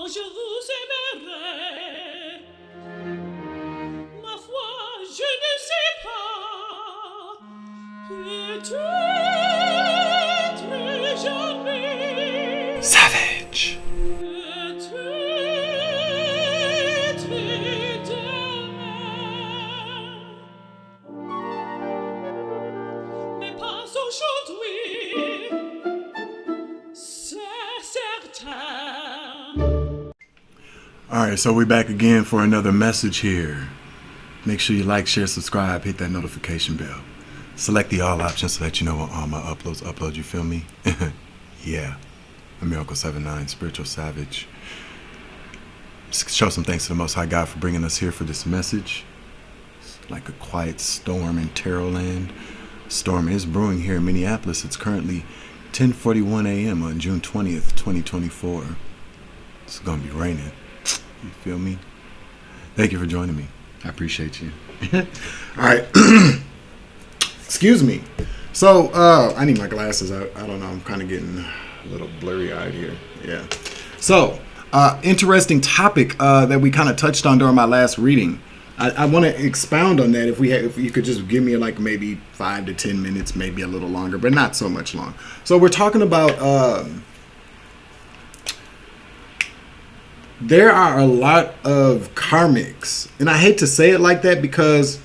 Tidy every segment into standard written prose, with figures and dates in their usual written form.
je vous aimerai. Ma foi, je ne sais pas. Peut-être jamais. Savage. Peut-être demain. Mais pas aujourd'hui. C'est certain. All right, so we're back again for another message here. Make sure you like, share, subscribe, hit that notification bell. Select the all options so that you know when all my uploads upload, you feel me? Yeah. I'm Miracle 79, Spiritual Savage. Just show some thanks to the Most High God for bringing us here for this message. It's like a quiet storm in Tarot land. Storm is brewing here in Minneapolis. It's currently 10:41 a.m. on June 20th, 2024. It's going to be raining. You feel me? Thank you for joining me. I appreciate you. All right. Excuse me. So, I need my glasses. I don't know. I'm kind of getting a little blurry-eyed here. Yeah. So, interesting topic that we kind of touched on during my last reading. I want to expound on that if you could just give me like maybe 5 to 10 minutes, maybe a little longer, but not so much long. So we're talking about there are a lot of karmics, and I hate to say it like that because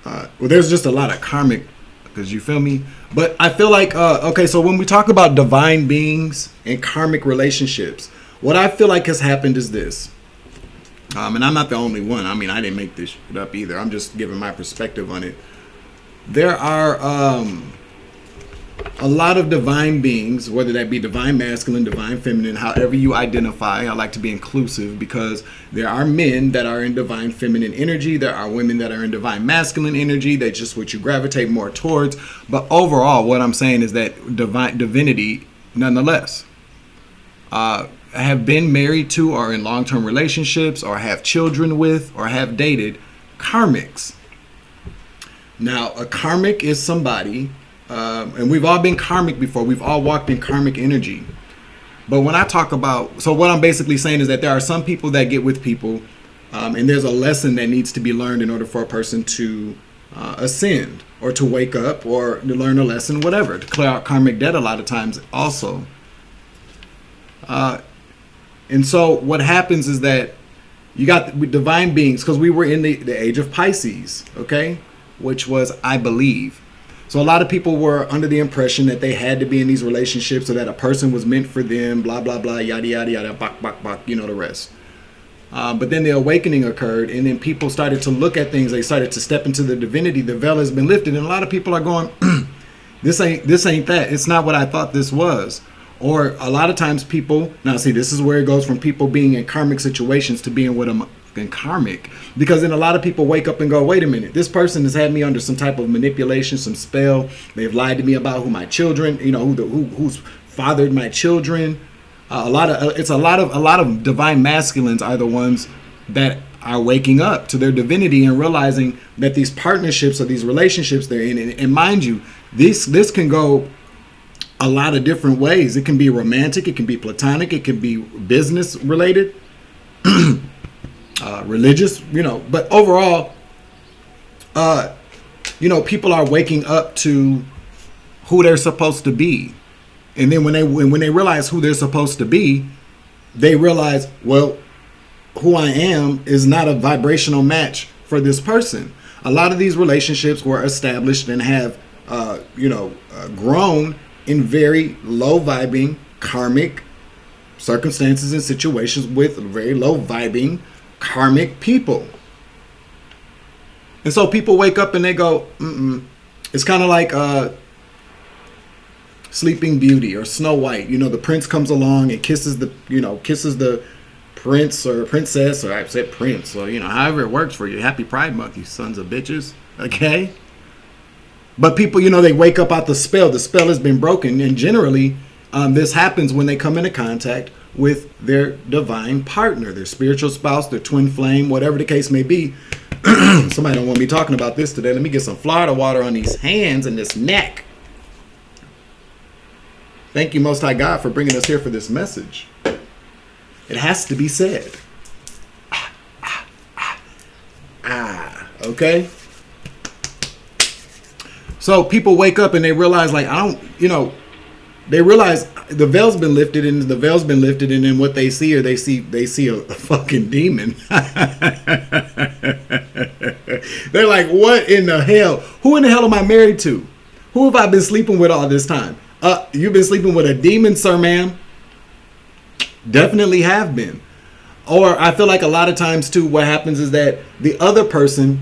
well, there's just a lot of karmic, because you feel me. But I feel like okay, so when we talk about divine beings and karmic relationships, what I feel like has happened is this. And I'm not the only one. I mean, I didn't make this shit up either. I'm just giving my perspective on it. There are a lot of divine beings, whether that be divine masculine, divine feminine, however you identify. I like to be inclusive because there are men that are in divine feminine energy. There are women that are in divine masculine energy. That's just what you gravitate more towards. But overall, what I'm saying is that divinity, nonetheless, have been married to or in long-term relationships or have children with or have dated karmics. Now, a karmic is somebody, and we've all been karmic before. We've all walked in karmic energy. But when I talk about, so what I'm basically saying is that there are some people that get with people, and there's a lesson that needs to be learned in order for a person to ascend or to wake up or to learn a lesson, whatever, to clear out karmic debt a lot of times also. And so what happens is that you got divine beings, because we were in the age of Pisces, okay, which was, I believe. So a lot of people were under the impression that they had to be in these relationships so that a person was meant for them, blah, blah, blah, yada, yada, yada, bak, bak, bak, you know the rest. But then the awakening occurred, and then people started to look at things. They started to step into the divinity. The veil has been lifted, and a lot of people are going, this ain't that. It's not what I thought this was. Or a lot of times people, now see, this is where it goes from people being in karmic situations to being with them in karmic. Because then a lot of people wake up and go, wait a minute, this person has had me under some type of manipulation, some spell. They've lied to me about who my children, you know, who's fathered my children. A lot of divine masculines are the ones that are waking up to their divinity and realizing that these partnerships or these relationships they're in, and mind you, this can go a lot of different ways. It can be romantic, it can be platonic, it can be business related, religious, you know, but overall, you know, people are waking up to who they're supposed to be. And then when they realize who they're supposed to be, they realize, well, who I am is not a vibrational match for this person. A lot of these relationships were established and have, grown in very low vibing karmic circumstances and situations with very low vibing karmic people. And so people wake up and they go, It's kind of like Sleeping Beauty or Snow White. You know, the prince comes along and kisses the prince or princess, or I said prince, or, you know, however it works for you. Happy Pride Month, you sons of bitches. Okay? But people, you know, they wake up out the spell. The spell has been broken. And generally, this happens when they come into contact with their divine partner, their spiritual spouse, their twin flame, whatever the case may be. Somebody don't want me talking about this today. Let me get some Florida water on these hands and this neck. Thank you, Most High God, for bringing us here for this message. It has to be said. Okay? So people wake up and they realize, like, they realize the veil's been lifted, and then what they see, they see a fucking demon. They're like, what in the hell? Who in the hell am I married to? Who have I been sleeping with all this time? You've been sleeping with a demon, sir, ma'am. Definitely have been. Or I feel like a lot of times too, what happens is that the other person,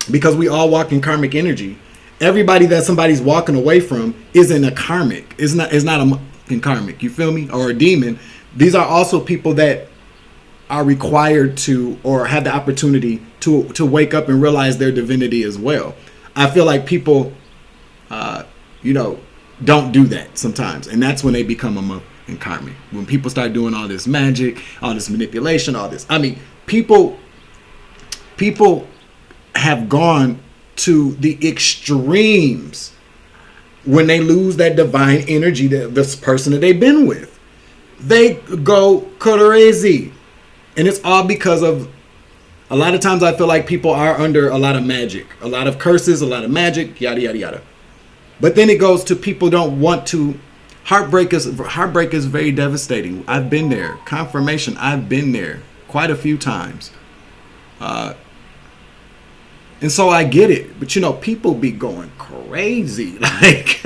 because we all walk in karmic energy, everybody that somebody's walking away from isn't a karmic. It's not a fucking karmic. You feel me? Or a demon. These are also people that are required to, or have the opportunity to wake up and realize their divinity as well. I feel like people, don't do that sometimes, and that's when they become a in karmic. When people start doing all this magic, all this manipulation, all this. I mean, people have gone to the extremes when they lose that divine energy, that this person that they've been with. They go crazy. And it's all because of, a lot of times I feel like people are under a lot of magic, a lot of curses, a lot of magic, yada, yada, yada. But then it goes to people don't want to. Heartbreak is very devastating. I've been there. Confirmation, I've been there quite a few times. And so I get it. But people be going crazy. Like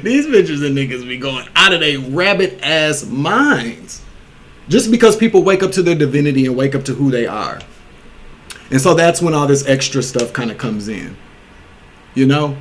these bitches and niggas be going out of their rabbit ass minds. Just because people wake up to their divinity and wake up to who they are. And so that's when all this extra stuff kind of comes in. I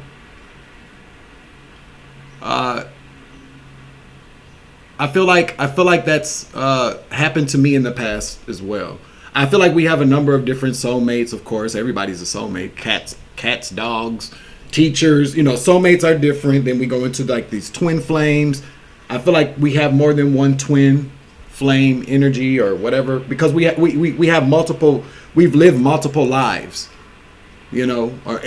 feel like that's happened to me in the past as well. I feel like we have a number of different soulmates. Of course, everybody's a soulmate. Cats, dogs, teachers. Soulmates are different. Then we go into like these twin flames. I feel like we have more than one twin flame energy or whatever, because we have multiple. We've lived multiple lives. Or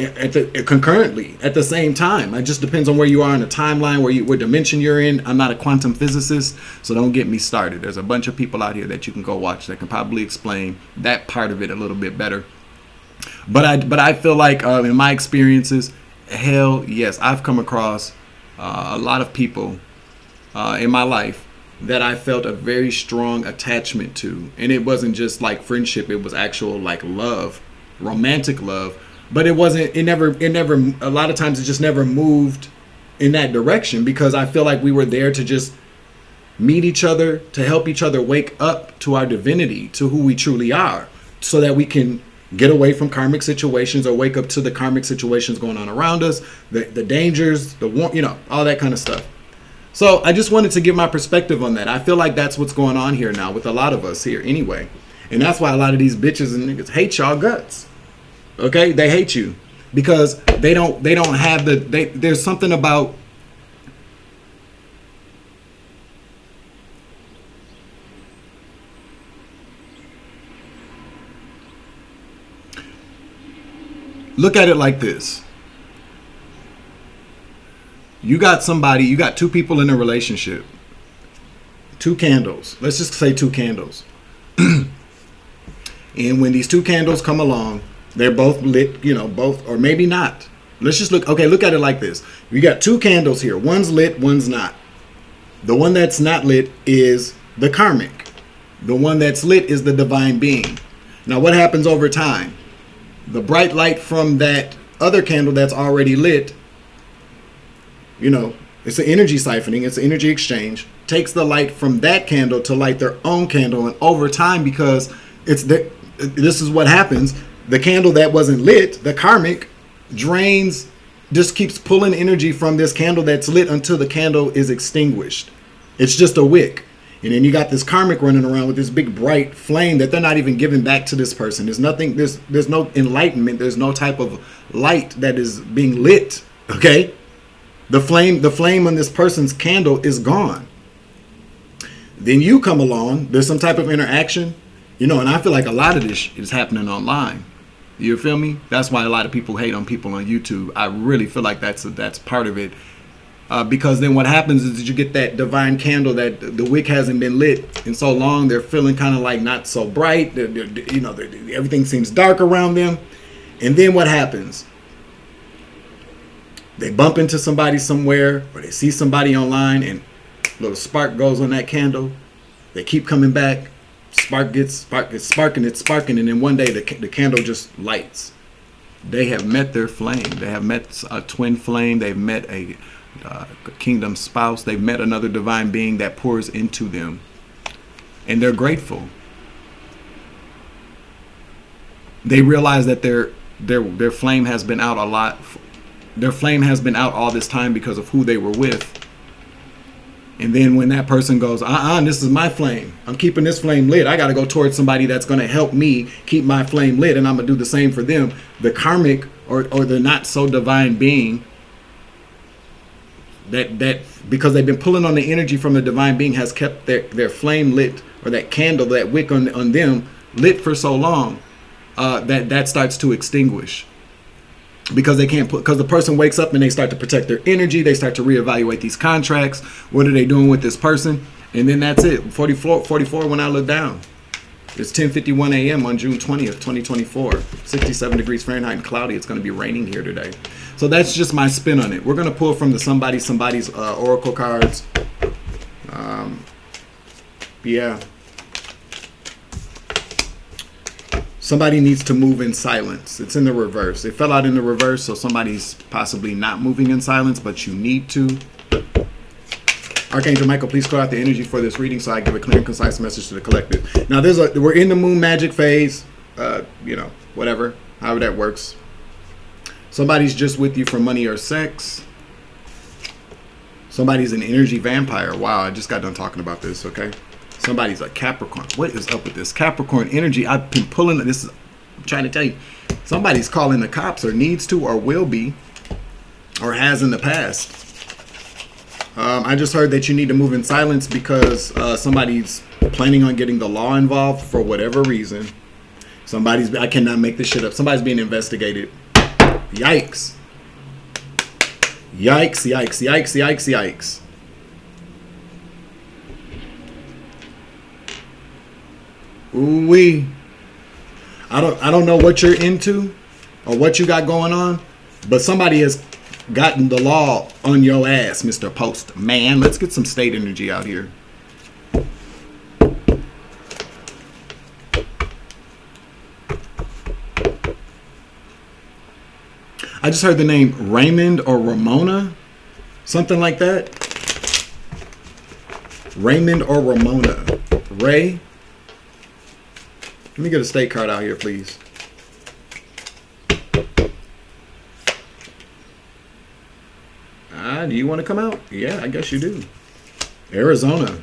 concurrently at the same time. It just depends on where you are in the timeline, what dimension you're in. I'm not a quantum physicist, so don't get me started. There's a bunch of people out here that you can go watch that can probably explain that part of it a little bit better. But I feel like in my experiences, hell yes, I've come across a lot of people in my life that I felt a very strong attachment to, and it wasn't just like friendship; it was actual like love, romantic love. But it never, a lot of times it just never moved in that direction, because I feel like we were there to just meet each other, to help each other wake up to our divinity, to who we truly are, so that we can get away from karmic situations, or wake up to the karmic situations going on around us, the dangers, all that kind of stuff. So I just wanted to give my perspective on that. I feel like that's what's going on here now with a lot of us here anyway. And that's why a lot of these bitches and niggas hate y'all guts. Okay, they hate you because they don't have there's something about look at it like this. You got two people in a relationship. 2 candles. Let's just say 2 candles. And when these 2 candles come along, they're both lit, both, or maybe not. Let's just look at it like this. You got 2 candles here. One's lit, one's not. The one that's not lit is the karmic. The one that's lit is the divine being. Now, what happens over time? The bright light from that other candle that's already lit, it's an energy siphoning, it's an energy exchange, takes the light from that candle to light their own candle. And over time, because this is what happens. The candle that wasn't lit, the karmic, drains, just keeps pulling energy from this candle that's lit until the candle is extinguished. It's just a wick. And then you got this karmic running around with this big bright flame that they're not even giving back to this person. There's nothing, there's no enlightenment. There's no type of light that is being lit. Okay? The flame on this person's candle is gone. Then you come along, there's some type of interaction, and I feel like a lot of this is happening online. You feel me? That's why a lot of people hate on people on YouTube. I really feel like that's part of it. Because then what happens is you get that divine candle that the wick hasn't been lit in so long. They're feeling kind of like not so bright. Everything seems dark around them. And then what happens? They bump into somebody somewhere, or they see somebody online, and a little spark goes on that candle. They keep coming back. Spark gets sparking, and then one day the candle just lights. They have met their flame. They have met a twin flame. They've met a kingdom spouse. They've met another divine being that pours into them, and they're grateful. They realize that their flame has been out a lot. Their flame has been out all this time because of who they were with. And then when that person goes, this is my flame. I'm keeping this flame lit. I got to go towards somebody that's going to help me keep my flame lit, and I'm going to do the same for them. The karmic or the not so divine being that because they've been pulling on the energy from the divine being has kept their flame lit, or that candle, that wick on them lit for so long that starts to extinguish. Because they can't because the person wakes up and they start to protect their energy. They start to reevaluate these contracts. What are they doing with this person? And then that's it. 44 when I look down. It's 10:51 a.m. on June 20th, 2024. 67 degrees Fahrenheit and cloudy. It's going to be raining here today. So that's just my spin on it. We're going to pull from the somebody's oracle cards. Yeah. Somebody needs to move in silence. It's in the reverse. It fell out in the reverse, so somebody's possibly not moving in silence, but you need to. Archangel Michael, please clear out the energy for this reading so I give a clear and concise message to the collective. Now, we're in the moon magic phase. Whatever, however that works. Somebody's just with you for money or sex. Somebody's an energy vampire. Wow, I just got done talking about this, okay? Somebody's a Capricorn. What is up with this Capricorn energy? I've been pulling this. I'm trying to tell you. Somebody's calling the cops, or needs to, or will be, or has in the past. I just heard that you need to move in silence because somebody's planning on getting the law involved for whatever reason. I cannot make this shit up. Somebody's being investigated. Yikes. Yikes, yikes, yikes, yikes, yikes. Ooh-wee. I don't know what you're into or what you got going on, but somebody has gotten the law on your ass, Mr. Postman. Let's get some state energy out here. I just heard the name Raymond or Ramona, something like that. Raymond or Ramona. Ray. Let me get a state card out here, please. Do you want to come out? Yeah, I guess you do. Arizona.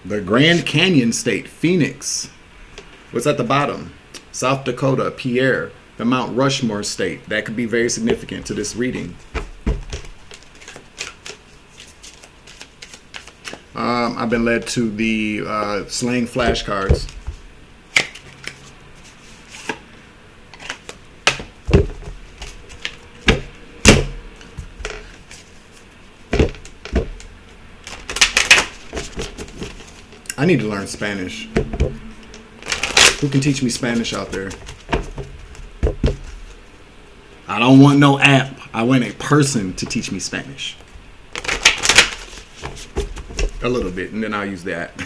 The Grand Canyon State. Phoenix. What's at the bottom? South Dakota. Pierre. The Mount Rushmore State. That could be very significant to this reading. I've been led to the slang flashcards. I need to learn Spanish. Who can teach me Spanish out there? I don't want no app. I want a person to teach me Spanish. A little bit, and then I'll use the app.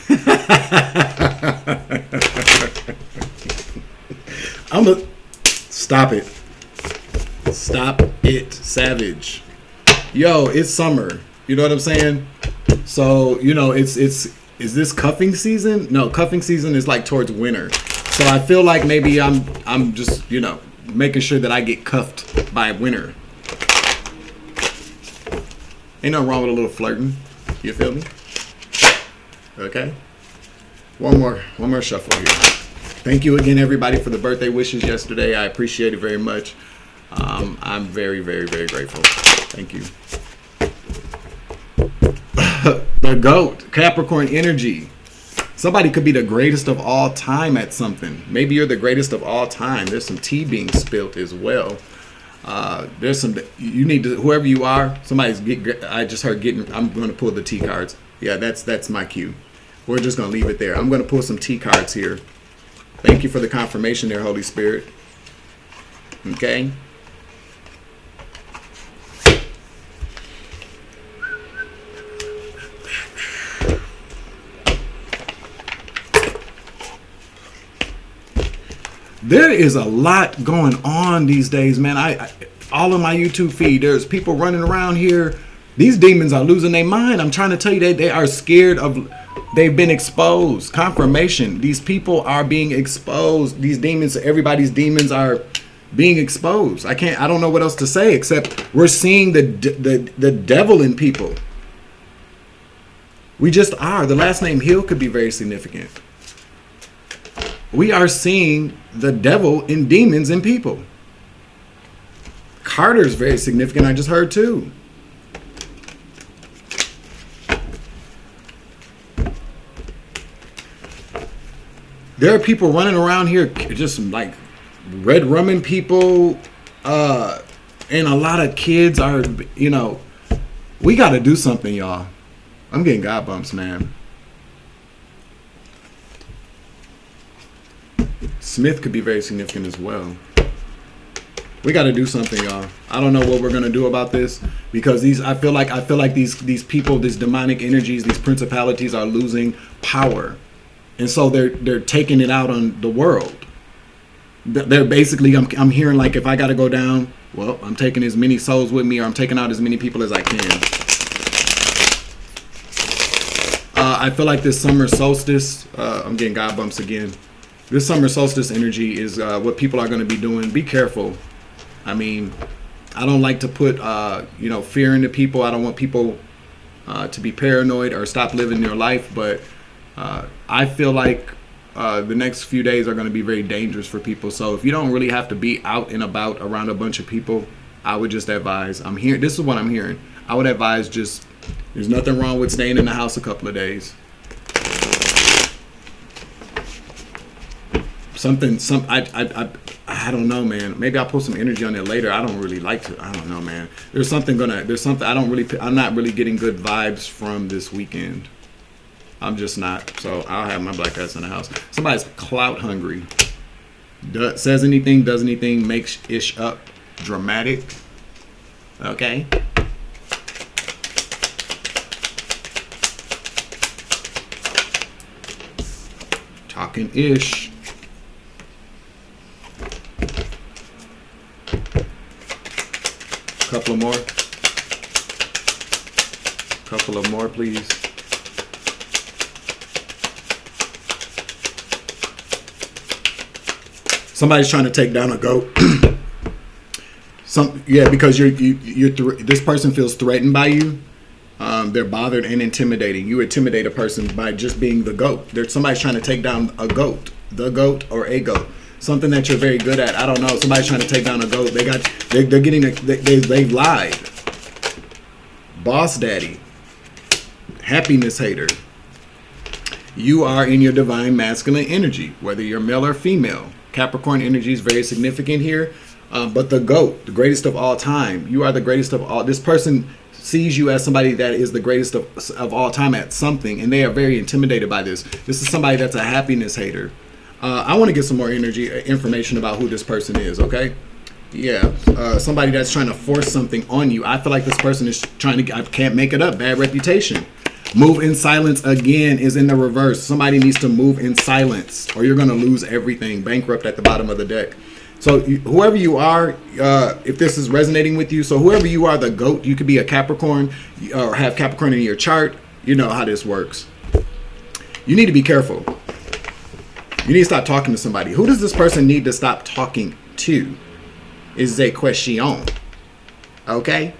Stop it. Stop it, savage. Yo, it's summer. You know what I'm saying? So, is this cuffing season? No, cuffing season is like towards winter. So I feel like maybe I'm just, making sure that I get cuffed by winter. Ain't nothing wrong with a little flirting. You feel me? Okay. One more shuffle here. Thank you again, everybody, for the birthday wishes yesterday. I appreciate it very much. I'm very, very, very grateful. Thank you. The GOAT, Capricorn energy. Somebody could be the greatest of all time at something. Maybe you're the greatest of all time. There's some tea being spilt as well. There's some, you need to, whoever you are, I just heard getting, I'm going to pull the T cards. Yeah, that's my cue. We're just going to leave it there. I'm going to pull some T cards here. Thank you for the confirmation there, Holy Spirit. Okay. There is a lot going on these days, man. I all on my YouTube feed, there's people running around here. These demons are losing their mind. I'm trying to tell you, they are scared of, they've been exposed. Confirmation. These people are being exposed. These demons, everybody's demons are being exposed. I don't know what else to say except we're seeing the devil in people. We just are. The last name Hill could be very significant. We are seeing the devil in demons in people. Carter's very significant. I just heard too. There are people running around here just like red rumming people, and a lot of kids are, we got to do something, y'all. I'm getting God bumps, man. Smith could be very significant as well. We got to do something, y'all. I don't know what we're gonna do about this because I feel like these people, these demonic energies, these principalities are losing power, and so they're taking it out on the world. They're basically, I'm hearing like, if I got to go down, well, I'm taking as many souls with me, or I'm taking out as many people as I can. I feel like this summer solstice, I'm getting God bumps again. This summer solstice energy is what people are going to be doing. Be careful. I mean, I don't like to put, fear into people. I don't want people to be paranoid or stop living their life. But I feel like the next few days are going to be very dangerous for people. So if you don't really have to be out and about around a bunch of people, I would just advise, this is what I'm hearing. I would advise there's nothing wrong with staying in the house a couple of days. I don't know, man. Maybe I'll put some energy on it later. I don't really like to. I don't know, man. I'm not really getting good vibes from this weekend. I'm just not. So I'll have my black ass in the house. Somebody's clout hungry. Says anything, does anything, makes ish up dramatic. Okay. Talking ish. Couple of more, please. Somebody's trying to take down a goat. Because this person feels threatened by you. They're bothered and intimidating. You intimidate a person by just being the goat. Somebody's trying to take down a goat, the goat or a goat. Something that you're very good at. I don't know. Somebody's trying to take down a goat. They've lied. Boss daddy. Happiness hater. You are in your divine masculine energy, whether you're male or female. Capricorn energy is very significant here. But the GOAT, the greatest of all time. You are the greatest of all. This person sees you as somebody that is the greatest of all time at something, and they are very intimidated by this. This is somebody that's a happiness hater. I want to get some more information about who this person is, okay? Yeah, somebody that's trying to force something on you. I feel like this person is I can't make it up, bad reputation. Move in silence again is in the reverse. Somebody needs to move in silence or you're going to lose everything. Bankrupt at the bottom of the deck. So whoever you are, if this is resonating with you, so whoever you are, the GOAT, you could be a Capricorn or have Capricorn in your chart. You know how this works. You need to be careful. You need to stop talking to somebody. Who does this person need to stop talking to? Is a question. Okay?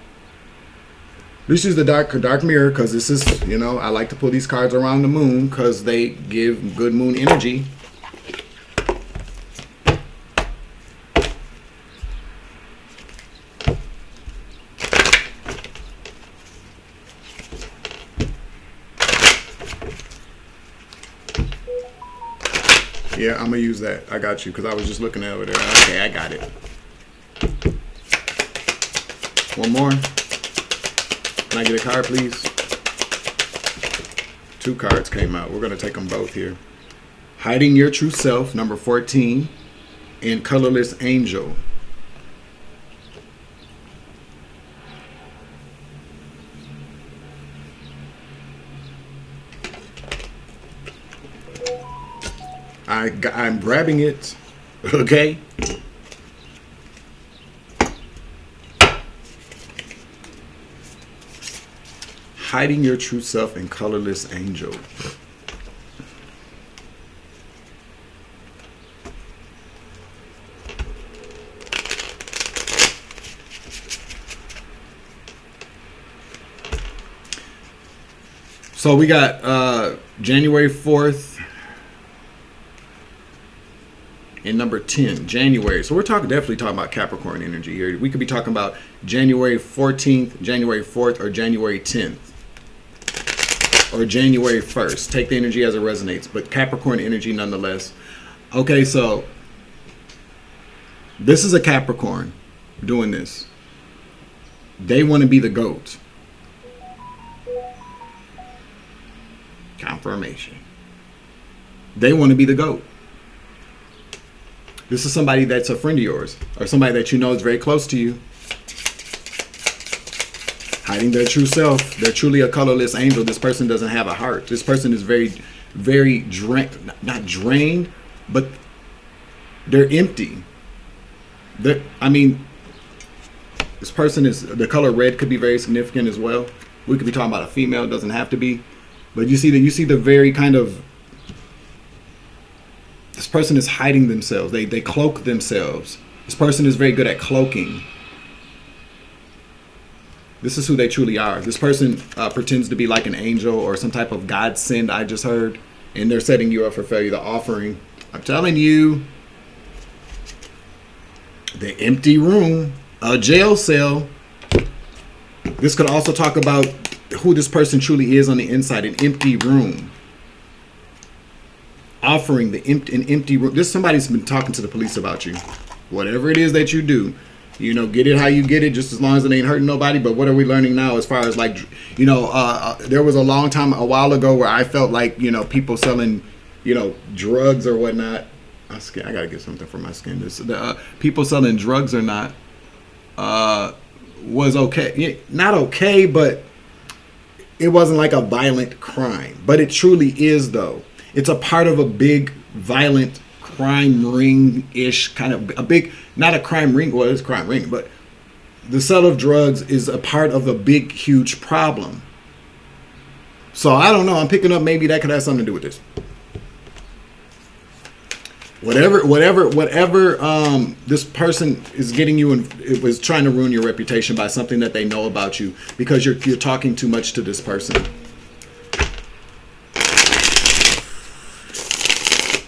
This is the dark mirror because this is, I like to pull these cards around the moon because they give good moon energy. Yeah, I'm going to use that. I got you because I was just looking over there. Okay, I got it. One more. Can I get a card, please? 2 cards came out. We're going to take them both here. Hiding Your True Self, number 14, and Colorless Angel. I'm grabbing it. Okay. Hiding Your True Self and Colorless Angel. So we got January 4th and number 10, January. So we're definitely talking about Capricorn energy here. We could be talking about January 14th, January 4th, or January 10th. Or January 1st. Take the energy as it resonates, but Capricorn energy nonetheless. Okay, so this is a Capricorn doing this. They want to be the GOAT. Confirmation. They want to be the GOAT. This is somebody that's a friend of yours, or somebody that you know is very close to you. Hiding their true self. They're truly a colorless angel. This person doesn't have a heart. This person is very, very drained. Not drained, but they're empty. This person is, the color red could be very significant as well. We could be talking about a female. It doesn't have to be. But you see the very kind of, this person is hiding themselves. They cloak themselves. This person is very good at cloaking. This is who they truly are. This person pretends to be like an angel or some type of godsend, I just heard. And they're setting you up for failure. The offering. I'm telling you. The empty room. A jail cell. This could also talk about who this person truly is on the inside. An empty room. Offering an empty room. This somebody's been talking to the police about you. Whatever it is that you do. You know, get it how you get it, just as long as it ain't hurting nobody. But what are we learning now as far as like, you know, there was a while ago where I felt like, you know, people selling, you know, drugs or whatnot. I gotta get something for my skin. People selling drugs or not was okay. Not okay, but it wasn't like a violent crime. But it truly is, though. It's a part of a big violent crime ring-ish kind of a big, not a crime ring, well, it's a crime ring, but the sale of drugs is a part of a big, huge problem. So I don't know. I'm picking up maybe that could have something to do with this. Whatever this person is getting you, and it was trying to ruin your reputation by something that they know about you because you're talking too much to this person.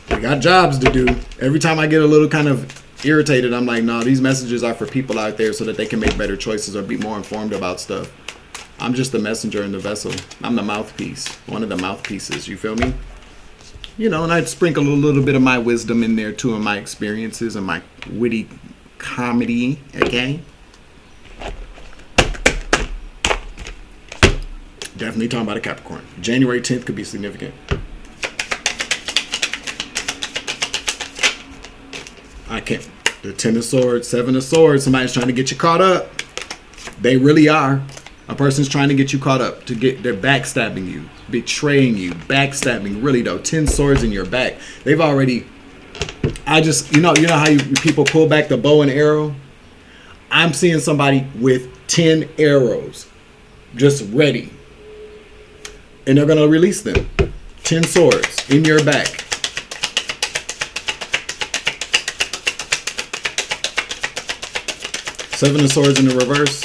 We got jobs to do. Every time I get a little kind of irritated, I'm like, no, these messages are for people out there so that they can make better choices or be more informed about stuff. I'm just the messenger in the vessel. I'm the mouthpiece, one of the mouthpieces. You feel me? You know, and I'd sprinkle a little bit of my wisdom in there too, and my experiences and my witty comedy. Okay. Definitely talking about a Capricorn. January 10th could be significant. I can't. The 10 of Swords, 7 of Swords. Somebody's trying to get you caught up. They really are. A person's trying to get you caught up. They're backstabbing you, betraying you, backstabbing. Really though, 10 swords in your back. They've already. You know how people pull back the bow and arrow. I'm seeing somebody with 10 arrows, just ready, and they're gonna release them. 10 swords in your back. Seven of Swords in the reverse.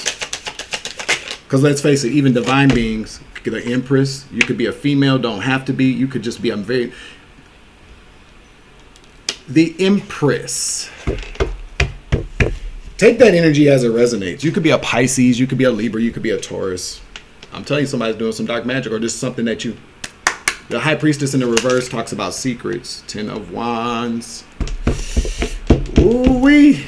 Because let's face it, even divine beings, the Empress, you could be a female, don't have to be. You could just be the Empress. Take that energy as it resonates. You could be a Pisces, you could be a Libra, you could be a Taurus. I'm telling you, somebody's doing some dark magic, or just something that you... The High Priestess in the reverse talks about secrets. 10 of Wands. Ooh-wee.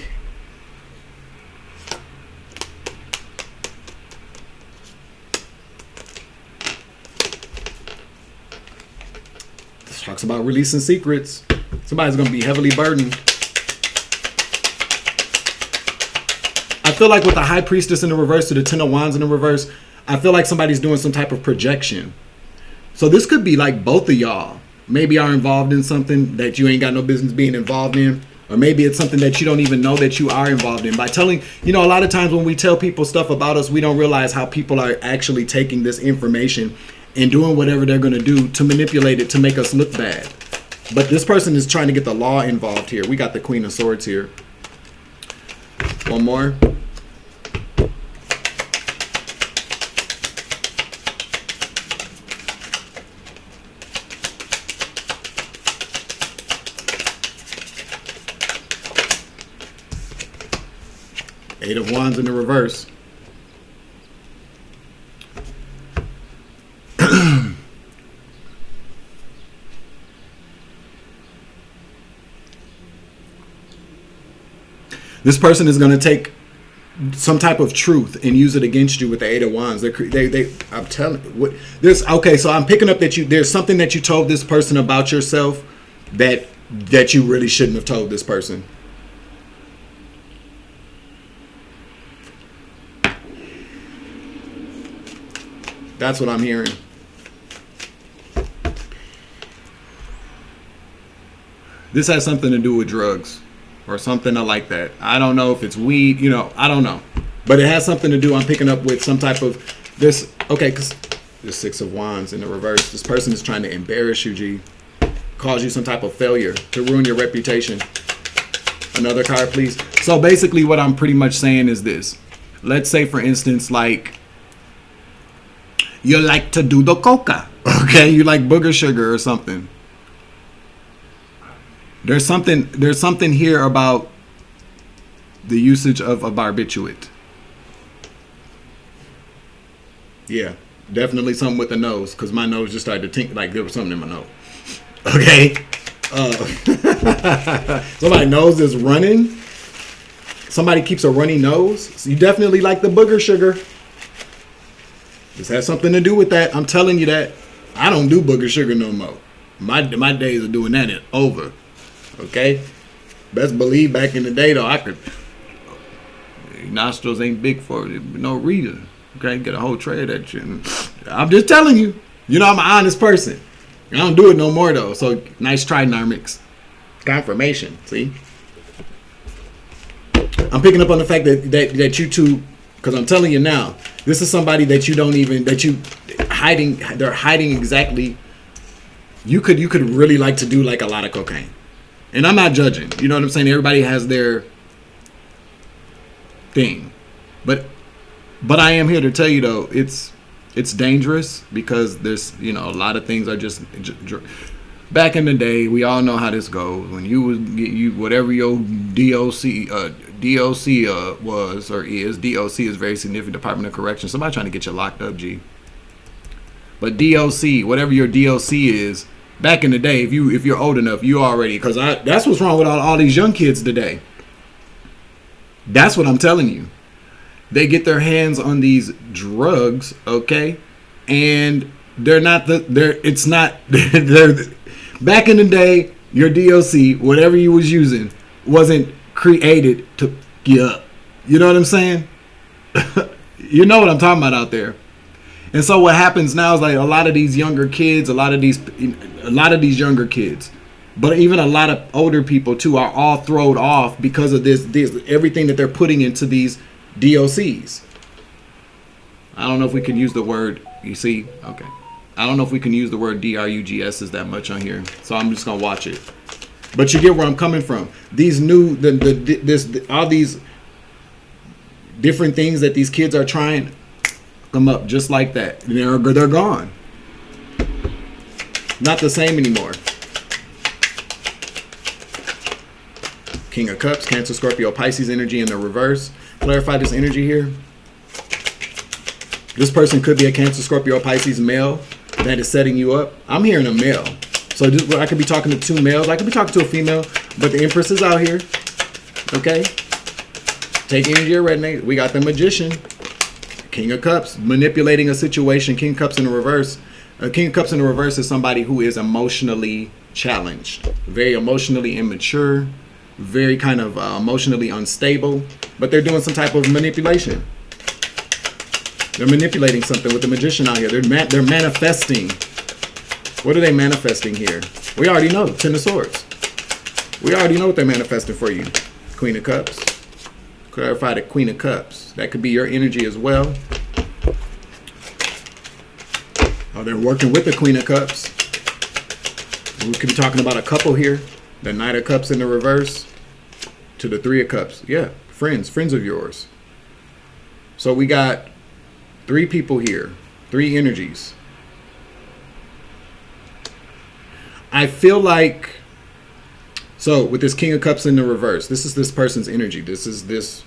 Talks about releasing secrets. Somebody's going to be heavily burdened. I feel like with the High Priestess in the reverse to the Ten of Wands in the reverse, I feel like somebody's doing some type of projection. So this could be like both of y'all maybe are involved in something that you ain't got no business being involved in. Or maybe it's something that you don't even know that you are involved in. By telling, you know, a lot of times when we tell people stuff about us, we don't realize how people are actually taking this information and doing whatever they're going to do to manipulate it to make us look bad. But this person is trying to get the law involved here. We got the Queen of Swords here. One more. Eight of Wands in the reverse. This person is going to take some type of truth and use it against you with the Eight of Wands. I'm telling you, there's okay. So I'm picking up that there's something that you told this person about yourself that you really shouldn't have told this person. That's what I'm hearing. This has something to do with drugs or something like that. I don't know if it's weed, you know, I don't know. But it has something to do, I'm picking up with some type of this. Okay, because there's Six of Wands in the reverse. This person is trying to embarrass you, G. Cause you some type of failure to ruin your reputation. Another card, please. So basically what I'm pretty much saying is this. Let's say, for instance, like, you like to do the coca, okay? You like booger sugar or something. There's something here about the usage of a barbiturate. Yeah, definitely something with the nose, because my nose just started to tinkle like there was something in my nose. Okay. Somebody's nose is running. Somebody keeps a runny nose. So you definitely like the booger sugar. This has something to do with that. I'm telling you that. I don't do booger sugar no more. My days of doing that is over. Okay? Best believe back in the day, though, I could. Nostrils ain't big for no reason. Okay? Get a whole tray of that shit. I'm just telling you. You know, I'm an honest person. I don't do it no more, though. So, nice try, Narmix. Confirmation. See? I'm picking up on the fact that you two, because I'm telling you now, this is somebody that you don't even, that you hiding, they're hiding exactly. You could really like to do like a lot of cocaine. And I'm not judging. You know what I'm saying? Everybody has their thing. But I am here to tell you, though, it's dangerous because there's, you know, a lot of things are just back in the day, we all know how this goes. When you whatever your DOC was or is, DOC is very significant, Department of Correction. Somebody trying to get you locked up, G. But DOC, whatever your DOC is, back in the day, if you're old enough, you already, because that's what's wrong with all these young kids today. That's what I'm telling you. They get their hands on these drugs, okay, and they're back in the day, your DOC, whatever you was using, wasn't created to get up. You know what I'm saying? You know what I'm talking about out there. And so what happens now is like a lot of these younger kids, a lot of these younger kids, but even a lot of older people too are all thrown off because of this everything that they're putting into these DOCs. I don't know if we can use the word, you see, okay. I don't know if we can use the word DRUGS that much on here, so I'm just gonna watch it. But you get where I'm coming from. These new, all these different things that these kids are trying come up just like that. They're gone. Not the same anymore. King of Cups, Cancer, Scorpio, Pisces energy in the reverse. Clarify this energy here. This person could be a Cancer, Scorpio, Pisces male that is setting you up. I'm hearing a male. So I could be talking to two males. I could be talking to a female. But the Empress is out here. Okay? Take energy or resonate. We got the Magician. King of Cups. Manipulating a situation. King of Cups in the reverse. A King of Cups in the reverse is somebody who is emotionally challenged, very emotionally immature, very kind of emotionally unstable, but they're doing some type of manipulation. They're manipulating something with the Magician out here. They're manifesting. What are they manifesting here? We already know. Ten of Swords. We already know what they're manifesting for you. Queen of Cups. Clarify the Queen of Cups. That could be your energy as well. Oh, they're working with the Queen of Cups. We could be talking about a couple here. The Knight of Cups in the reverse to the Three of Cups. Yeah, friends of yours. So we got 3 people here, 3 energies. I feel like, so with this King of Cups in the reverse, this is this person's energy. This is this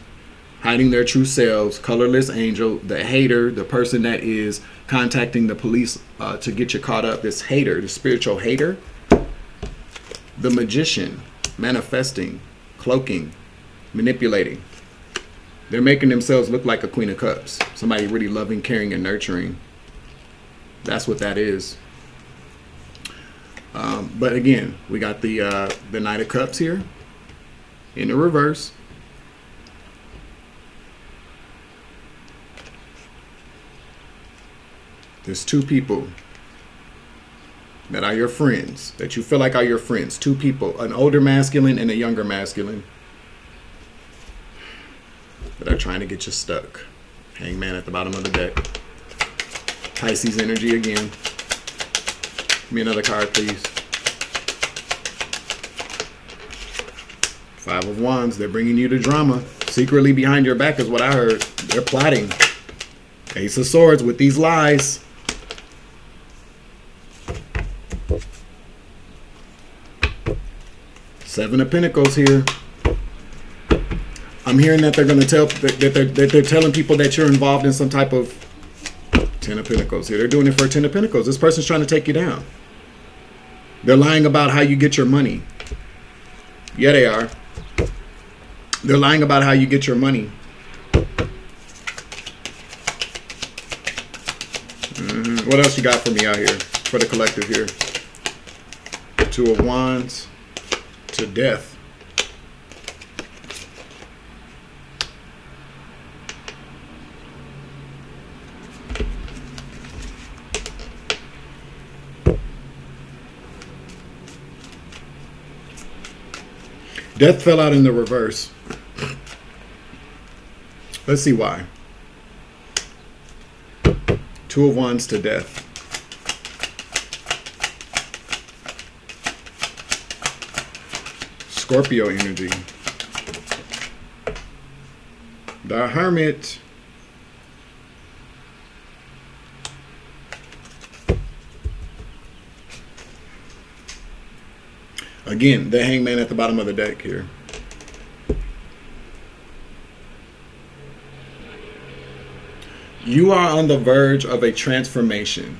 hiding their true selves, colorless angel, the hater, the person that is contacting the police to get you caught up. This hater, the spiritual hater. The Magician, manifesting, cloaking, manipulating. They're making themselves look like a Queen of Cups. Somebody really loving, caring, and nurturing. That's what that is. But again, we got the Knight of Cups here in the reverse. There's 2 people that are your friends, that you feel like are your friends. 2 people, an older masculine and a younger masculine, that are trying to get you stuck. Hangman at the bottom of the deck. Pisces energy again. Give me another card, please. 5 of Wands. They're bringing you the drama. Secretly behind your back is what I heard. They're plotting. Ace of Swords with these lies. Seven of Pentacles here. I'm hearing that they're going to tell that they're telling people that you're involved in some type of 10 of Pentacles here. They're doing it for a 10 of Pentacles. This person's trying to take you down. They're lying about how you get your money. Yeah, they are. They're lying about how you get your money. What else you got for me out here? For the collective here. 2 of Wands to Death. Death fell out in the reverse. Let's see why. 2 of Wands to Death. Scorpio energy. The Hermit. Again, the Hangman at the bottom of the deck here. You are on the verge of a transformation.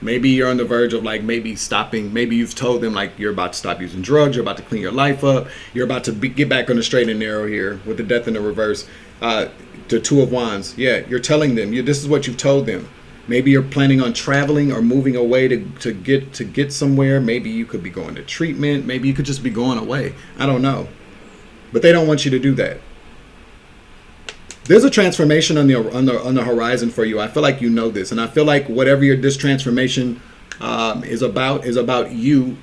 Maybe you're on the verge of maybe stopping. Maybe you've told them you're about to stop using drugs. You're about to clean your life up. You're about to get back on the straight and narrow here with the Death in the reverse. The 2 of Wands. Yeah, you're telling them. This is what you've told them. Maybe you're planning on traveling or moving away to get somewhere. Maybe you could be going to treatment. Maybe you could just be going away. I don't know. But they don't want you to do that. There's a transformation on the horizon for you. I feel like you know this, and I feel like whatever this transformation is about you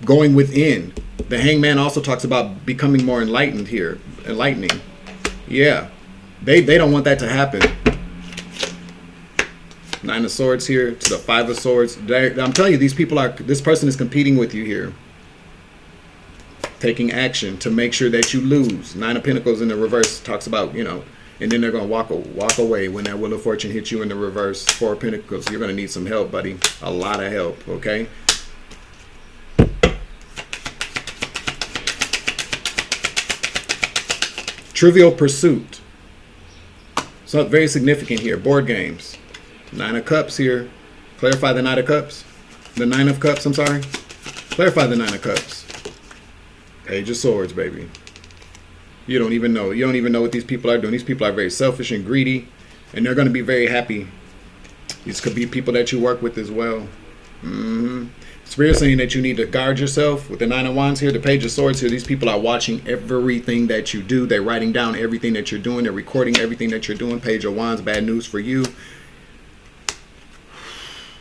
going within. The Hangman also talks about becoming more enlightened here, enlightening. Yeah, they don't want that to happen. 9 of Swords here to the 5 of Swords. I'm telling you, this person is competing with you here. Taking action to make sure that you lose. 9 of Pentacles in the reverse talks about, and then they're going to walk away when that Wheel of Fortune hits you in the reverse. 4 of Pentacles. You're going to need some help, buddy. A lot of help, okay? Trivial Pursuit. So very significant here. Board games. 9 of Cups here. Clarify the 9 of Cups. The 9 of Cups, I'm sorry. Clarify the 9 of Cups. Page of Swords, baby. You don't even know. You don't even know what these people are doing. These people are very selfish and greedy, and they're going to be very happy These could be people that you work with as well. Spirit saying that you need to guard yourself with the Nine of Wands here, the Page of Swords here. These people are watching everything that you do. They're writing down everything that you're doing. They're recording everything that you're doing. Page of Wands, bad news for you.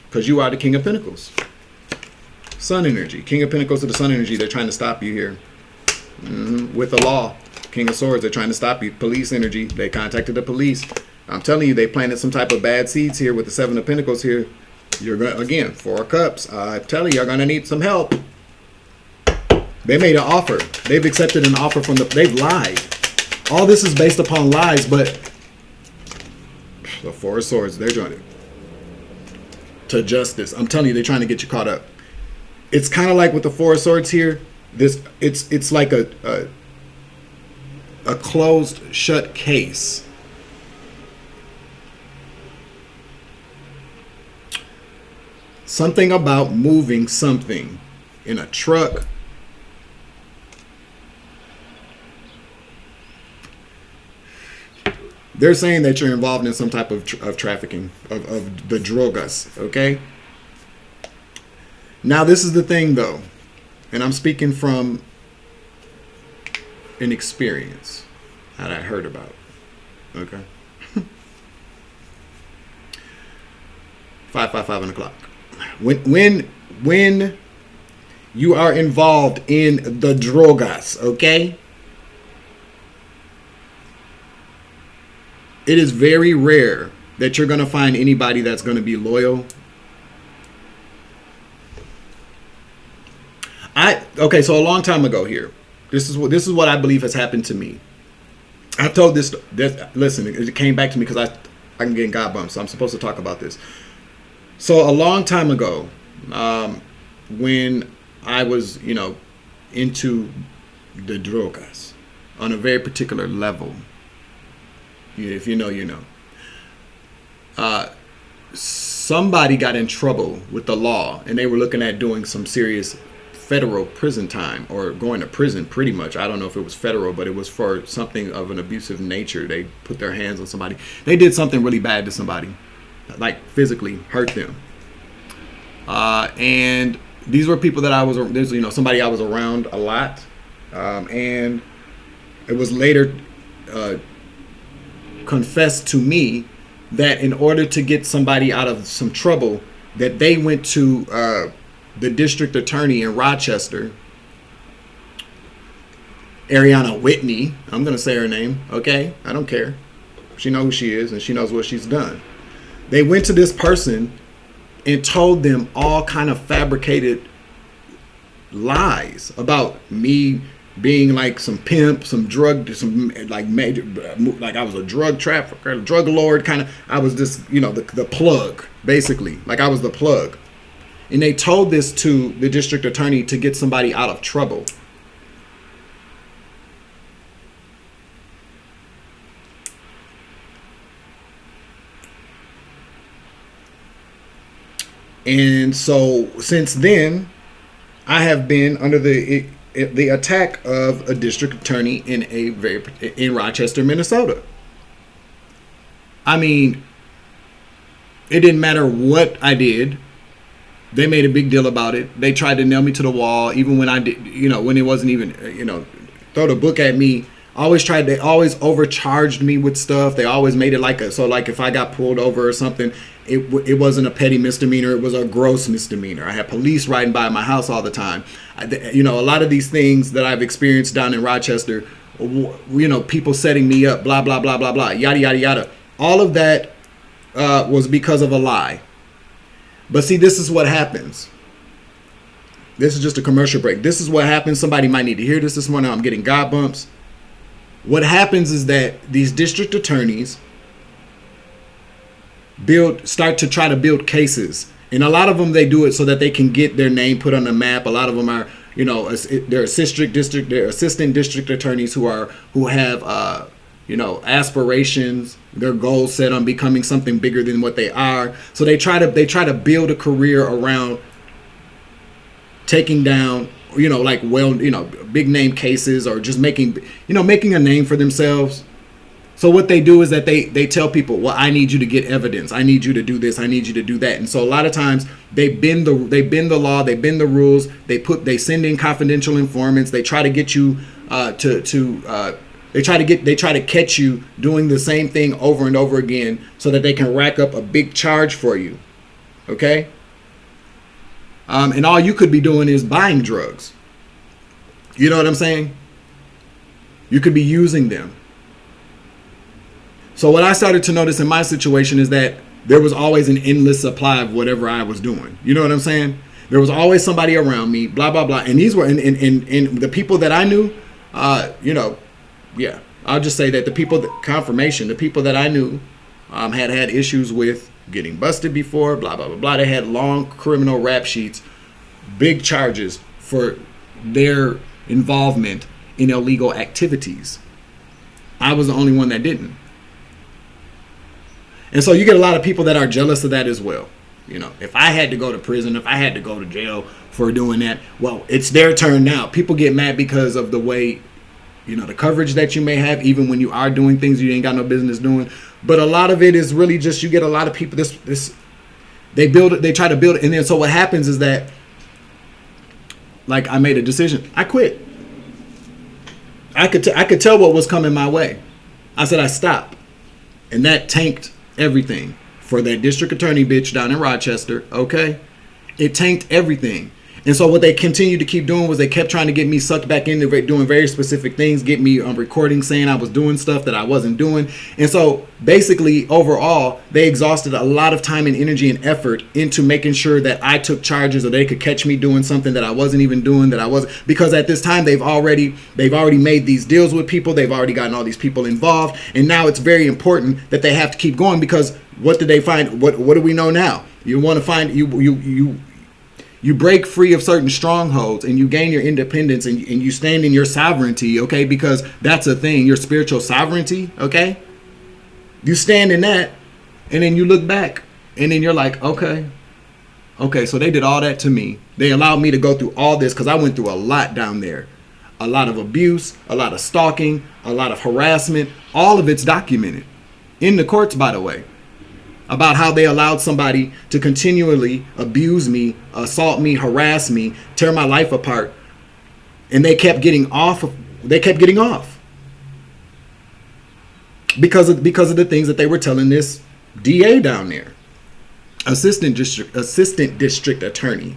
Because you are the King of Pentacles. Sun energy. King of Pentacles to the Sun energy. They're trying to stop you here. With the law. King of Swords. They're trying to stop you. Police energy. They contacted the police. I'm telling you, they planted some type of bad seeds here with the Seven of Pentacles here. You're going again, Four of Cups. I'm telling you, you're going to need some help. They made an offer. They've accepted an offer from they've lied. All this is based upon lies, but the Four of Swords, they're trying to justice. I'm telling you, they're trying to get you caught up. It's kind of like with the Four of Swords here. It's like a closed shut case. Something about moving something in a truck. They're saying that you're involved in some type of trafficking of the drogas, okay? Now, this is the thing, though, and I'm speaking from an experience that I heard about, okay? 555 on the clock. When you are involved in the drogas, okay? It is very rare that you're going to find anybody that's going to be loyal. Okay, so a long time ago here, this is what I believe has happened to me. I told this listen, it came back to me because I'm getting God bumps, so I'm supposed to talk about this. So a long time ago, when I was, into the drogas on a very particular level, if you know, you know, somebody got in trouble with the law, and they were looking at doing some serious federal prison time, or going to prison pretty much. I don't know if it was federal, but it was for something of an abusive nature. They put their hands on somebody. They did something really bad to somebody, like physically hurt them. And these were people that somebody I was around a lot. And it was later confessed to me that in order to get somebody out of some trouble, that they went to the district attorney in Rochester, Ariana Whitney. I'm going to say her name, okay? I don't care. She knows who she is, and she knows what she's done. They went to this person and told them all kind of fabricated lies about me being like some pimp, some drug, some like major, like I was a drug trafficker, a drug lord kind of. I was just, the plug, basically. Like I was the plug. And they told this to the district attorney to get somebody out of trouble. And so since then, I have been under the attack of a district attorney in Rochester, Minnesota. I mean, it didn't matter what I did. They made a big deal about it. They tried to nail me to the wall, even when I did, when it wasn't even, throw the book at me. They always overcharged me with stuff. They always made it like if I got pulled over or something, it wasn't a petty misdemeanor. It was a gross misdemeanor. I had police riding by my house all the time. A lot of these things that I've experienced down in Rochester, people setting me up, blah, blah, blah, blah, blah, yada, yada, yada. All of that was because of a lie. But see, this is what happens. This is just a commercial break. This is what happens. Somebody might need to hear this morning. I'm getting God bumps. What happens is that these district attorneys start to try to build cases. And a lot of them, they do it so that they can get their name put on the map. A lot of them are, they're assistant district attorneys who have, aspirations, their goals set on becoming something bigger than what they are. So they try to build a career around taking down, big name cases, or just making a name for themselves. So what they do is that they tell people, well, I need you to get evidence. I need you to do this. I need you to do that. And so a lot of times they bend the law, they bend the rules. They send in confidential informants. They try to get you they try to catch you doing the same thing over and over again so that they can rack up a big charge for you. Okay? And all you could be doing is buying drugs. You know what I'm saying? You could be using them. So what I started to notice in my situation is that there was always an endless supply of whatever I was doing. You know what I'm saying? There was always somebody around me, blah, blah, blah. And these were, and the people that I knew, yeah, I'll just say that the people that I knew had issues with getting busted before, blah, blah, blah, blah. They had long criminal rap sheets, big charges for their involvement in illegal activities. I was the only one that didn't. And so you get a lot of people that are jealous of that as well. You know, if I had to go to prison, if I had to go to jail for doing that, well, it's their turn now. People get mad because of the way, you know, the coverage that you may have, even when you are doing things you ain't got no business doing. But a lot of it is really just, you get a lot of people, they try to build it. And then so what happens is that, like, I made a decision. I quit. I could tell what was coming my way. I said I stopped. And that tanked everything for that district attorney bitch down in Rochester. Okay, it tanked everything. And so what they continued to keep doing was they kept trying to get me sucked back into doing very specific things, get me on recording saying I was doing stuff that I wasn't doing. And so basically overall, they exhausted a lot of time and energy and effort into making sure that I took charges or they could catch me doing something that I wasn't even doing, because at this time they've already made these deals with people. They've already gotten all these people involved. And now it's very important that they have to keep going, because what did they find? What do we know now? You want to find, you break free of certain strongholds and you gain your independence and you stand in your sovereignty, okay? Because that's a thing, your spiritual sovereignty, okay? You stand in that, and then you look back and then you're like, okay, so they did all that to me. They allowed me to go through all this because I went through a lot down there. A lot of abuse, a lot of stalking, a lot of harassment. All of it's documented in the courts, by the way, about how they allowed somebody to continually abuse me, assault me, harass me, tear my life apart. And they kept getting off. Because of the things that they were telling this DA down there, assistant district attorney.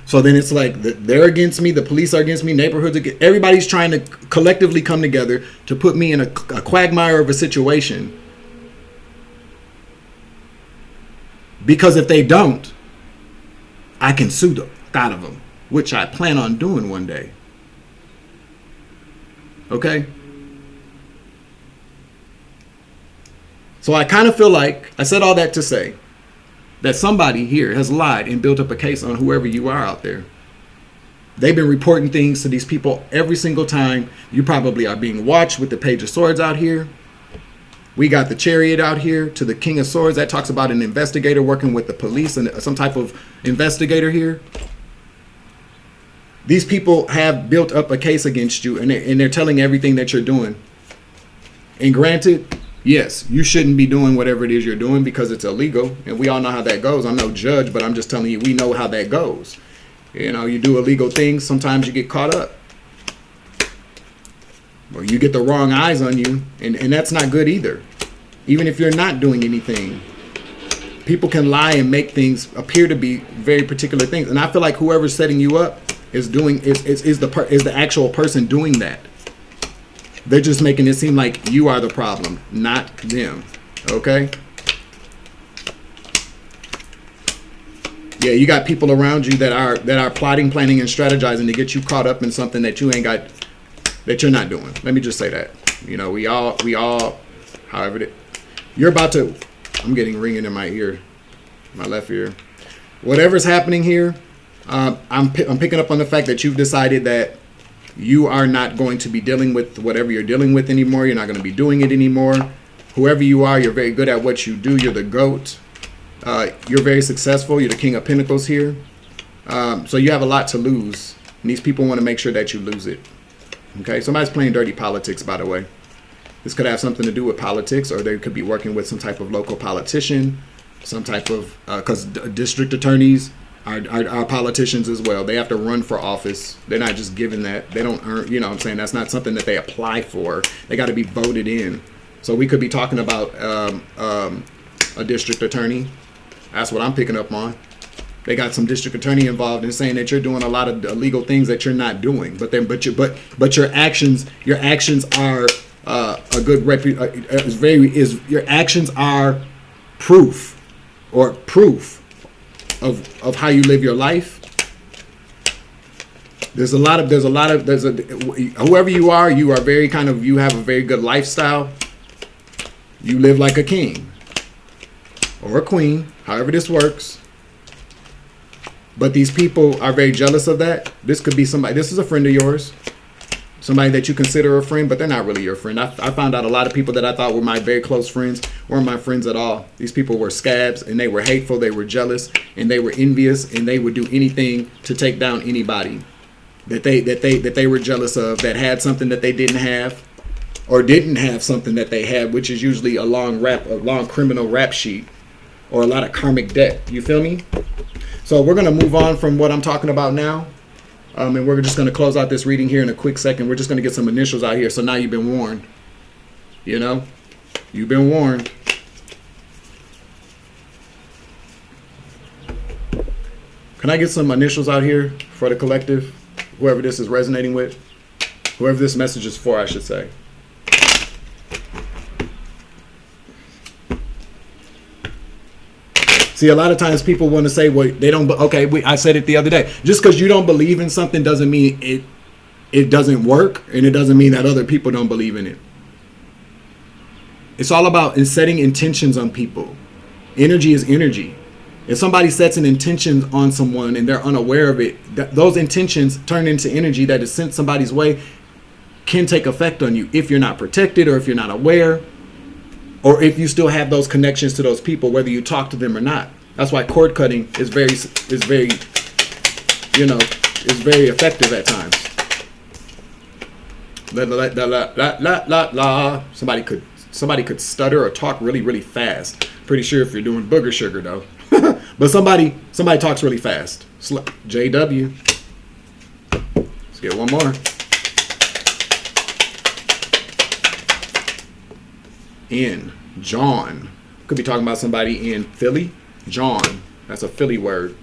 So then it's like they're against me, the police are against me, neighborhoods against, everybody's trying to collectively come together to put me in a quagmire of a situation. Because if they don't, I can sue the out of them, which I plan on doing one day. Okay? So I kind of feel like, I said all that to say that somebody here has lied and built up a case on whoever you are out there. They've been reporting things to these people every single time. You probably are being watched with the Page of Swords out here. We got the Chariot out here to the King of Swords. That talks about an investigator working with the police and some type of investigator here. These people have built up a case against you, and they're telling everything that you're doing. And granted, yes, you shouldn't be doing whatever it is you're doing because it's illegal. And we all know how that goes. I'm no judge, but I'm just telling you, we know how that goes. You know, you do illegal things. Sometimes you get caught up. Or you get the wrong eyes on you, and that's not good either. Even if you're not doing anything, people can lie and make things appear to be very particular things. And I feel like whoever's setting you up is the actual person doing that. They're just making it seem like you are the problem, not them. Okay? Yeah, you got people around you that are plotting, planning, and strategizing to get you caught up in something that you ain't got, that you're not doing. Let me just say that. You know, we all, however, you're about to, I'm getting ringing in my ear, my left ear. Whatever's happening here, I'm picking up on the fact that you've decided that you are not going to be dealing with whatever you're dealing with anymore. You're not going to be doing it anymore. Whoever you are, you're very good at what you do. You're the GOAT. You're very successful. You're the King of Pentacles here. So you have a lot to lose. And these people want to make sure that you lose it. Okay, somebody's playing dirty politics, by the way. This could have something to do with politics, or they could be working with some type of local politician, some type of, because district attorneys are politicians as well. They have to run for office. They're not just given that. They don't earn, you know what I'm saying? That's not something that they apply for. They got to be voted in. So we could be talking about a district attorney. That's what I'm picking up on. They got some district attorney involved in saying that you're doing a lot of illegal things that you're not doing. But your actions are a good your actions are proof of how you live your life. Whoever you are very you have a very good lifestyle. You live like a king or a queen, however this works. But these people are very jealous of that. This could be somebody, this is a friend of yours, somebody that you consider a friend, but they're not really your friend. I found out a lot of people that I thought were my very close friends weren't my friends at all. These people were scabs, and they were hateful, they were jealous, and they were envious, and they would do anything to take down anybody that they were jealous of, that had something that they didn't have, or didn't have something that they had, which is usually a long criminal rap sheet, or a lot of karmic debt. You feel me? So we're gonna move on from what I'm talking about now. And we're just going to close out this reading here in a quick second. We're just going to get some initials out here. So now you've been warned. You know? You've been warned. Can I get some initials out here for the collective? Whoever this is resonating with. Whoever this message is for, I should say. See, a lot of times people want to say, well, they don't, okay, I said it the other day. Just because you don't believe in something doesn't mean it doesn't work, and it doesn't mean that other people don't believe in it. It's all about setting intentions on people. Energy is energy. If somebody sets an intention on someone and they're unaware of it, those intentions turn into energy that is sent somebody's way, can take effect on you if you're not protected, or if you're not aware, or if you still have those connections to those people, whether you talk to them or not. That's why cord cutting is very effective at times. Somebody could stutter or talk really, really fast. Pretty sure if you're doing booger sugar though. But somebody talks really fast. JW. Let's get one more. In John. Could be talking about somebody in Philly. John. That's a Philly word.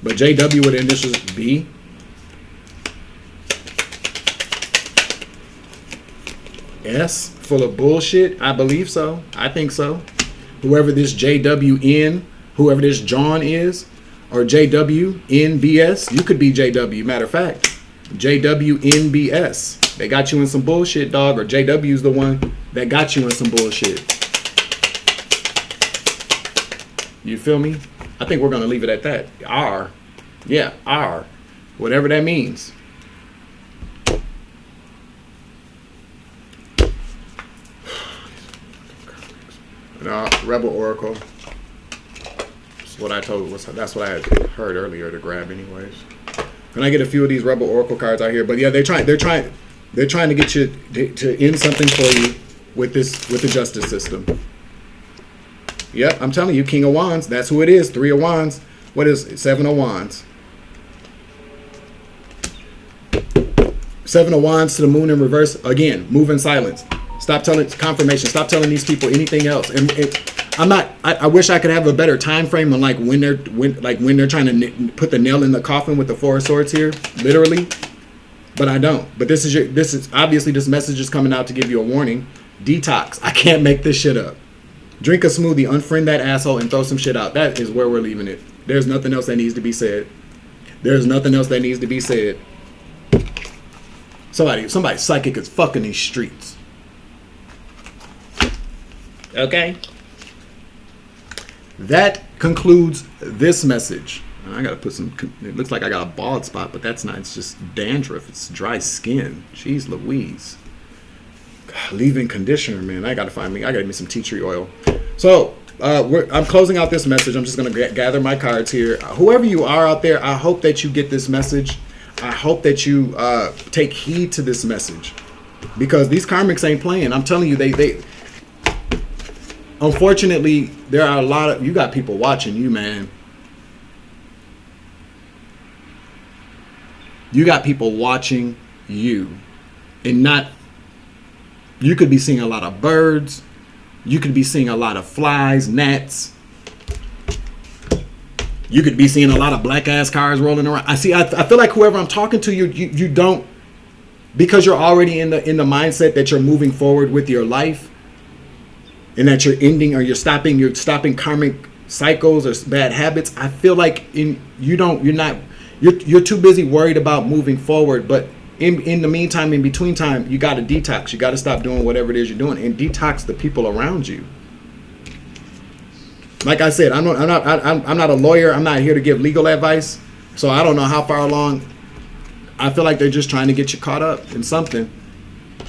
But JW with the initials B. S. Full of bullshit. I believe so. I think so. Whoever this JWN, whoever this John is, or JWNBS, you could be JW. Matter of fact, JWNBS. They got you in some bullshit, dog, or JW's the one that got you in some bullshit. You feel me? I think we're going to leave it at that. R. Yeah, R. Whatever that means. Rebel Oracle. That's what I told. That's what I had heard earlier to grab, anyways. Can I get a few of these Rebel Oracle cards out here? But yeah, they're trying to get you to end something for you with the justice system. Yep, I'm telling you, King of Wands. That's who it is. 3 of Wands. What is it? 7 of Wands. 7 of Wands to the Moon in reverse. Again, move in silence. Stop telling confirmation. Stop telling these people anything else. And I wish I could have a better time frame on when they're trying to put the nail in the coffin with the 4 of Swords here, literally. But I don't. But this is obviously, this message is coming out to give you a warning. Detox. I can't make this shit up. Drink a smoothie, unfriend that asshole, and throw some shit out. That is where we're leaving it. There's nothing else that needs to be said. There's nothing else that needs to be said. Somebody psychic is fucking these streets. Okay? That concludes this message. I gotta put some, it looks like I got a bald spot, but that's not, it's just dandruff. It's dry skin. Jeez Louise. God, leave-in conditioner, man. I gotta get me some tea tree oil. So, I'm closing out this message. I'm just gonna gather my cards here. Whoever you are out there, I hope that you get this message. I hope that you take heed to this message. because these karmics ain't playing. I'm telling you, they unfortunately, there are a lot of, you got people watching you, man. You got people watching you. And not, you could be seeing a lot of birds. You could be seeing a lot of flies, gnats. You could be seeing a lot of black ass cars rolling around. I feel like whoever I'm talking to, you don't, because you're already in the mindset that you're moving forward with your life, and that you're ending, or you're stopping karmic cycles or bad habits. I feel like you're too busy worried about moving forward. But in the meantime, in between time, you got to detox. You got to stop doing whatever it is you're doing and detox the people around you. Like I said, I'm not a lawyer. I'm not here to give legal advice. So I don't know how far along. I feel like they're just trying to get you caught up in something.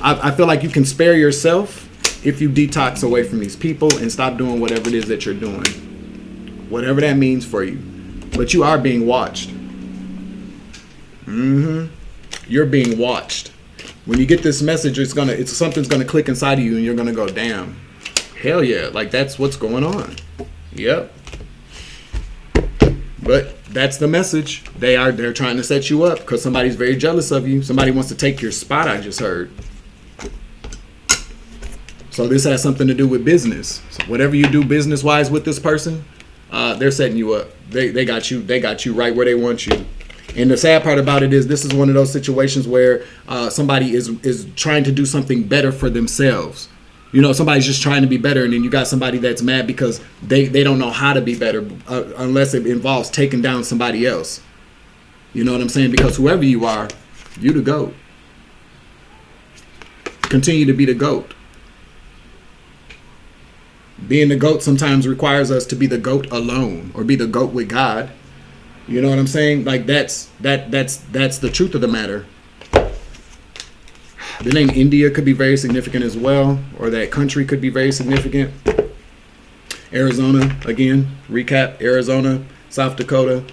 I feel like you can spare yourself if you detox away from these people and stop doing whatever it is that you're doing. Whatever that means for you. But you are being watched. You're being watched. When you get this message, something's gonna click inside of you, and you're gonna go, damn, hell yeah, like that's what's going on. Yep. But that's the message. They're trying to set you up because somebody's very jealous of you. Somebody wants to take your spot, I just heard. So this has something to do with business. So whatever you do business wise with this person, they're setting you up. They got you right where they want you. And the sad part about it is, this is one of those situations where somebody is trying to do something better for themselves. You know, somebody's just trying to be better, and then you got somebody that's mad because they don't know how to be better unless it involves taking down somebody else. You know what I'm saying? Because whoever you are, you the GOAT. Continue to be the GOAT. Being the GOAT sometimes requires us to be the GOAT alone, or be the GOAT with God. You know what I'm saying? Like that's the truth of the matter. The name India could be very significant as well, or that country could be very significant. Arizona, again, recap, Arizona, South Dakota.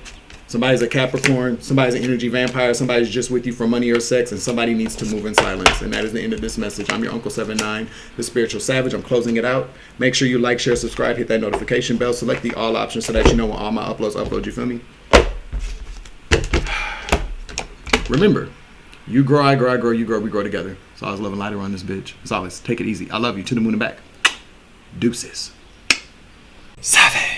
Somebody's a Capricorn, somebody's an energy vampire, somebody's just with you for money or sex, and somebody needs to move in silence. And that is the end of this message. I'm your Uncle 79, the Spiritual Savage. I'm closing it out. Make sure you like, share, subscribe, hit that notification bell, select the all option so that you know when all my uploads, you feel me? Remember, you grow, I grow, I grow, you grow, we grow together. It's always love and light around this bitch. As always, take it easy. I love you. To the moon and back. Deuces. Savage.